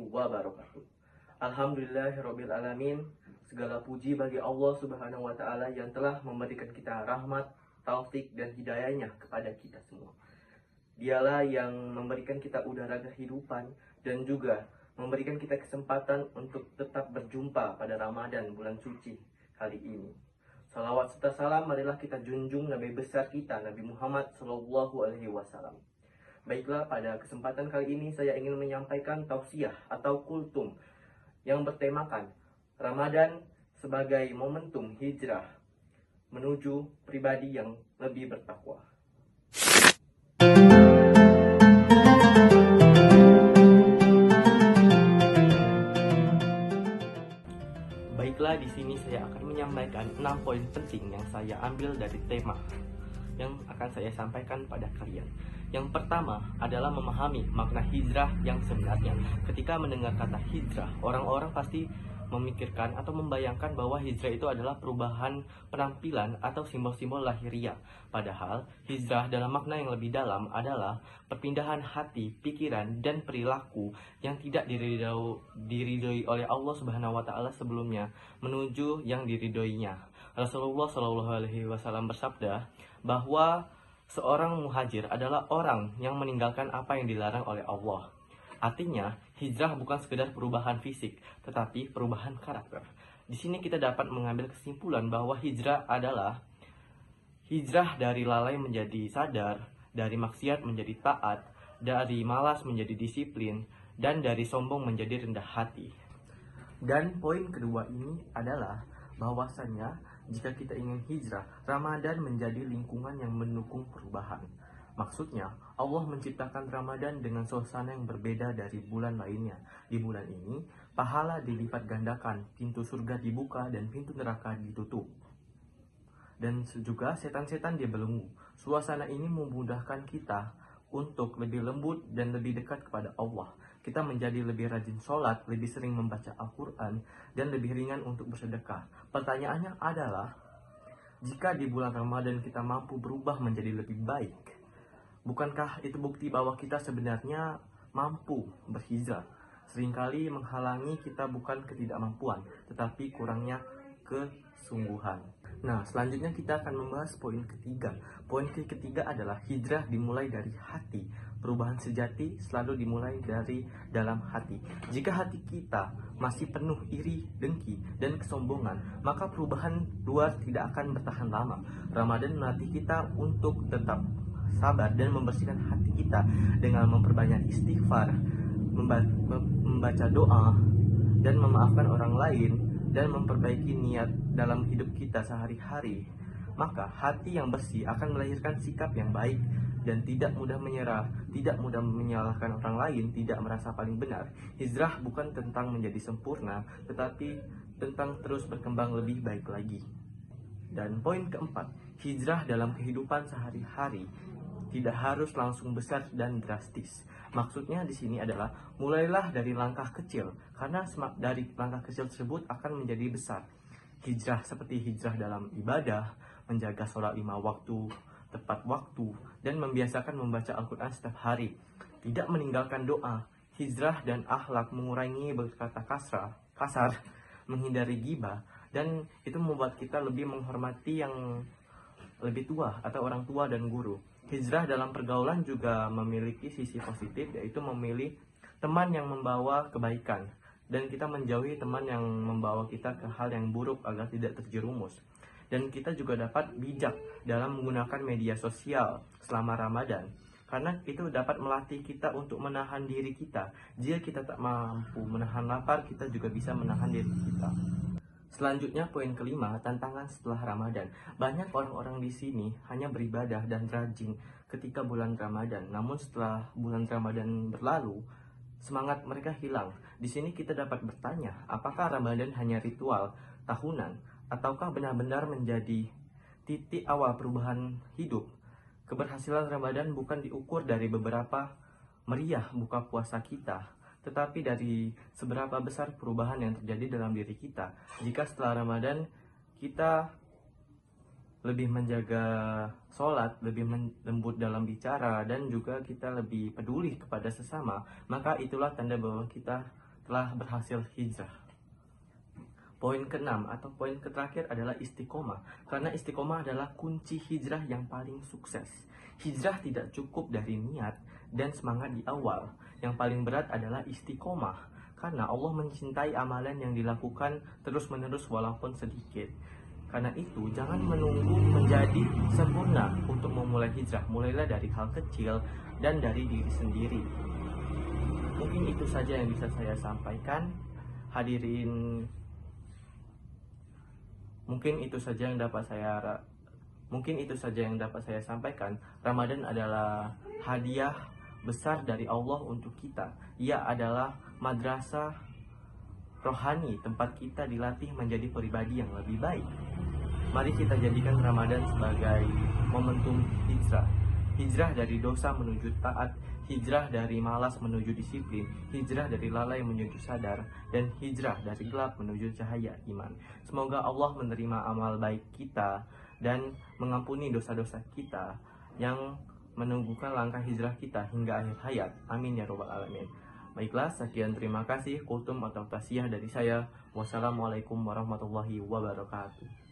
wabarakatuh. Alhamdulillahirabbil alamin. Segala puji bagi Allah Subhanahu wa taala yang telah memberikan kita rahmat, taufik dan hidayahnya kepada kita semua. Dialah yang memberikan kita udara kehidupan dan juga memberikan kita kesempatan untuk tetap berjumpa pada Ramadan bulan suci kali ini. Salawat serta salam marilah kita junjung Nabi besar kita, Nabi Muhammad SAW. Baiklah, pada kesempatan kali ini saya ingin menyampaikan tausiah atau kultum yang bertemakan Ramadan sebagai momentum hijrah menuju pribadi yang lebih bertakwa. Baiklah, di sini saya akan menyampaikan 6 poin penting yang saya ambil dari tema yang akan saya sampaikan pada kalian. Yang pertama adalah memahami makna hijrah yang sebenarnya. Ketika mendengar kata hijrah, orang-orang pasti memikirkan atau membayangkan bahwa hijrah itu adalah perubahan penampilan atau simbol-simbol lahiriah. Padahal hijrah dalam makna yang lebih dalam adalah perpindahan hati, pikiran, dan perilaku yang tidak diridhoi oleh Allah Subhanahu wa taala sebelumnya menuju yang diridhoinya. Rasulullah SAW bersabda bahwa seorang muhajir adalah orang yang meninggalkan apa yang dilarang oleh Allah. Artinya, hijrah bukan sekedar perubahan fisik, tetapi perubahan karakter. Di sini kita dapat mengambil kesimpulan bahwa hijrah adalah hijrah dari lalai menjadi sadar, dari maksiat menjadi taat, dari malas menjadi disiplin, dan dari sombong menjadi rendah hati. Dan poin kedua ini adalah bahwasannya jika kita ingin hijrah, Ramadan menjadi lingkungan yang mendukung perubahan. Maksudnya, Allah menciptakan Ramadan dengan suasana yang berbeda dari bulan lainnya. Di bulan ini, pahala dilipat gandakan, pintu surga dibuka dan pintu neraka ditutup. Dan juga setan-setan dibelenggu. Suasana ini memudahkan kita untuk lebih lembut dan lebih dekat kepada Allah. Kita menjadi lebih rajin sholat, lebih sering membaca Al-Quran, dan lebih ringan untuk bersedekah. Pertanyaannya adalah, jika di bulan Ramadan kita mampu berubah menjadi lebih baik, bukankah itu bukti bahwa kita sebenarnya mampu berhijrah? Seringkali menghalangi kita bukan ketidakmampuan, tetapi kurangnya kesungguhan. Nah, selanjutnya kita akan membahas poin ketiga. Poin ketiga adalah hijrah dimulai dari hati. Perubahan sejati selalu dimulai dari dalam hati. Jika hati kita masih penuh iri, dengki, dan kesombongan, maka perubahan luar tidak akan bertahan lama. Ramadan melatih kita untuk tetap sabar dan membersihkan hati kita dengan memperbanyak istighfar, membaca doa, dan memaafkan orang lain, dan memperbaiki niat dalam hidup kita sehari-hari. Maka hati yang bersih akan melahirkan sikap yang baik dan tidak mudah menyerah, tidak mudah menyalahkan orang lain, tidak merasa paling benar. Hijrah bukan tentang menjadi sempurna, tetapi tentang terus berkembang lebih baik lagi. Dan poin keempat, hijrah dalam kehidupan sehari-hari tidak harus langsung besar dan drastis. Maksudnya di sini adalah mulailah dari langkah kecil, karena dari langkah kecil tersebut akan menjadi besar. Hijrah seperti hijrah dalam ibadah, menjaga sholat 5 waktu, tepat waktu, dan membiasakan membaca Al-Quran setiap hari. Tidak meninggalkan doa, hijrah dan akhlak, mengurangi berkata kasar, menghindari ghibah, dan itu membuat kita lebih menghormati yang lebih tua atau orang tua dan guru. Hijrah dalam pergaulan juga memiliki sisi positif, yaitu memilih teman yang membawa kebaikan, dan kita menjauhi teman yang membawa kita ke hal yang buruk agar tidak terjerumus. Dan kita juga dapat bijak dalam menggunakan media sosial selama Ramadan, karena itu dapat melatih kita untuk menahan diri kita. Jika kita tak mampu menahan lapar, kita juga bisa menahan diri kita. Selanjutnya, poin kelima, tantangan setelah Ramadan. Banyak orang-orang di sini hanya beribadah dan rajin ketika bulan Ramadan. Namun setelah bulan Ramadan berlalu, semangat mereka hilang. Di sini kita dapat bertanya, apakah Ramadan hanya ritual tahunan, ataukah benar-benar menjadi titik awal perubahan hidup? Keberhasilan Ramadan bukan diukur dari beberapa meriah buka puasa kita, tetapi dari seberapa besar perubahan yang terjadi dalam diri kita. Jika setelah Ramadan kita lebih menjaga sholat, lebih lembut dalam bicara, dan juga kita lebih peduli kepada sesama, maka itulah tanda bahwa kita telah berhasil hijrah. Poin ke-6 atau poin terakhir adalah istiqomah. Karena istiqomah adalah kunci hijrah yang paling sukses. Hijrah tidak cukup dari niat dan semangat di awal. Yang paling berat adalah istiqomah. Karena Allah mencintai amalan yang dilakukan terus-menerus walaupun sedikit. Karena itu, jangan menunggu menjadi sempurna untuk memulai hijrah. Mulailah dari hal kecil dan dari diri sendiri. Mungkin itu saja yang bisa saya sampaikan. Hadirin, mungkin itu saja yang dapat saya sampaikan. Ramadan adalah hadiah besar dari Allah untuk kita. Ia adalah madrasah rohani, tempat kita dilatih menjadi pribadi yang lebih baik. Mari kita jadikan Ramadan sebagai momentum hijrah. Hijrah dari dosa menuju taat, hijrah dari malas menuju disiplin, hijrah dari lalai menuju sadar, dan hijrah dari gelap menuju cahaya iman. Semoga Allah menerima amal baik kita dan mengampuni dosa-dosa kita yang menunggukan langkah hijrah kita hingga akhir hayat. Amin ya robbal alamin. Baiklah, sekian, terima kasih. Kultum atau tasiyah dari saya. Wassalamualaikum warahmatullahi wabarakatuh.